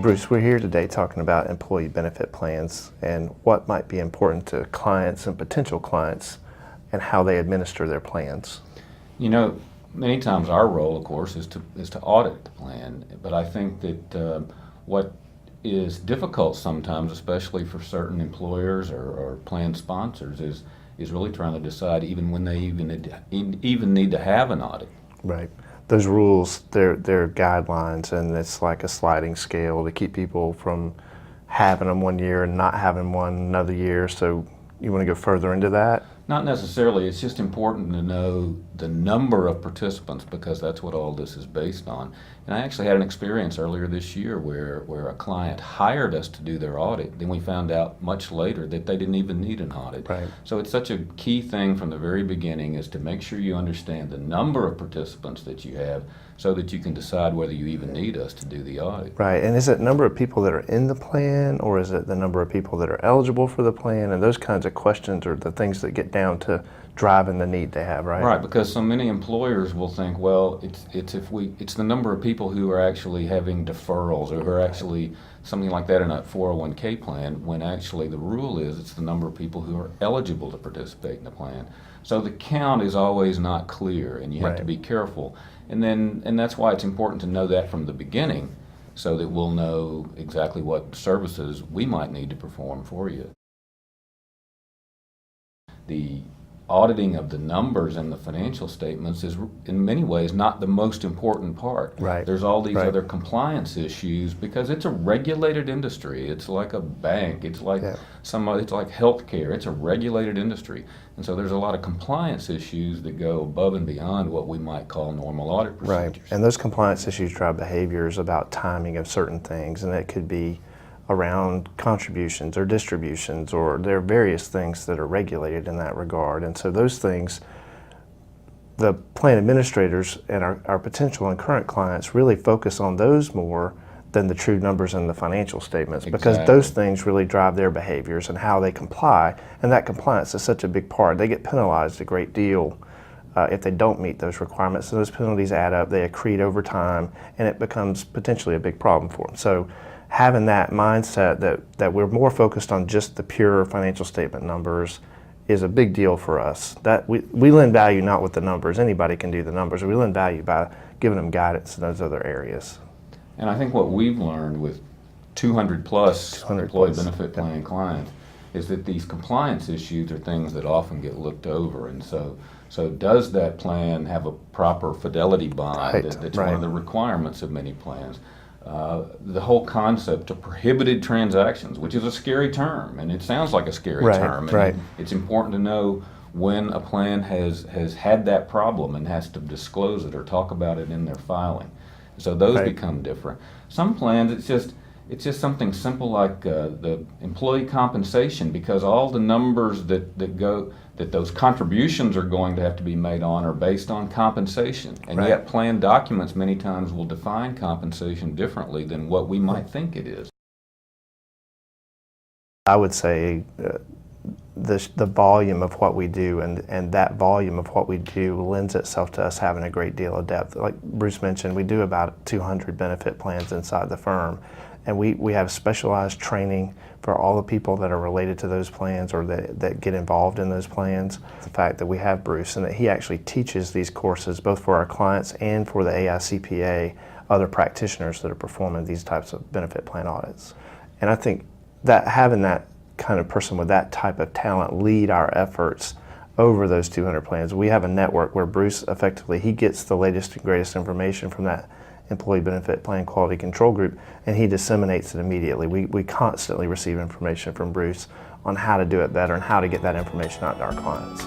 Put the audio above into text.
Bruce, we're here today talking about employee benefit plans and what might be important to clients and potential clients and how they administer their plans. You know, many times our role, of course, is to audit the plan, but I think that what is difficult sometimes, especially for certain employers or plan sponsors, is really trying to decide even when they even need to have an audit. Right. Those rules, they're guidelines, and it's like a sliding scale to keep people from having them one year and not having one another year. So you want to go further into that? Not necessarily. It's just important to know the number of participants, because that's what all this is based on. And I actually had an experience earlier this year where a client hired us to do their audit. Then we found out much later that they didn't even need an audit. Right. So it's such a key thing from the very beginning is to make sure you understand the number of participants that you have so that you can decide whether you even need us to do the audit. Right. And is it number of people that are in the plan, or is it the number of people that are eligible for the plan? And those kinds of questions are the things that get down to driving the need they have, right? Right, because so many employers will think, well, it's the number of people who are actually having deferrals or who are actually something like that in a 401k plan, when actually the rule is it's the number of people who are eligible to participate in the plan. So the count is always not clear, and you have to be careful. And that's why it's important to know that from the beginning, so that we'll know exactly what services we might need to perform for you. The auditing of the numbers and the financial statements is in many ways not the most important part. Right. There's all these other compliance issues, because it's a regulated industry. It's like a bank. It's like it's like healthcare. It's a regulated industry. And so there's a lot of compliance issues that go above and beyond what we might call normal audit procedures. Right. And those compliance issues drive behaviors about timing of certain things, and it could be around contributions or distributions, or there are various things that are regulated in that regard. And so those things, the plan administrators and our potential and current clients really focus on those more than the true numbers in the financial statements, because those things really drive their behaviors and how they comply, and that compliance is such a big part. They get penalized a great deal if they don't meet those requirements. So those penalties add up, they accrete over time, and it becomes potentially a big problem for them. So having that mindset that we're more focused on just the pure financial statement numbers is a big deal for us. That we lend value not with the numbers. Anybody can do the numbers. We lend value by giving them guidance in those other areas. And I think what we've learned with 200 plus employee benefit plan clients is that these compliance issues are things that often get looked over. And so does that plan have a proper fidelity bond? That's one of the requirements of many plans. The whole concept of prohibited transactions, which is a scary term, and it sounds like a scary term. And it's important to know when a plan has had that problem and has to disclose it or talk about it in their filing. So those become different. Some plans, it's just something simple like the employee compensation, because all the numbers that those contributions are going to have to be made on are based on compensation. And yet plan documents many times will define compensation differently than what we might think it is. I would say the volume of what we do and that volume of what we do lends itself to us having a great deal of depth. Like Bruce mentioned, we do about 200 benefit plans inside the firm, and we have specialized training for all the people that are related to those plans or that get involved in those plans. The fact that we have Bruce and that he actually teaches these courses both for our clients and for the AICPA, other practitioners that are performing these types of benefit plan audits. And I think that having that kind of person with that type of talent lead our efforts over those 200 plans. We have a network where Bruce effectively, he gets the latest and greatest information from that employee benefit plan quality control group, and he disseminates it immediately. We constantly receive information from Bruce on how to do it better and how to get that information out to our clients.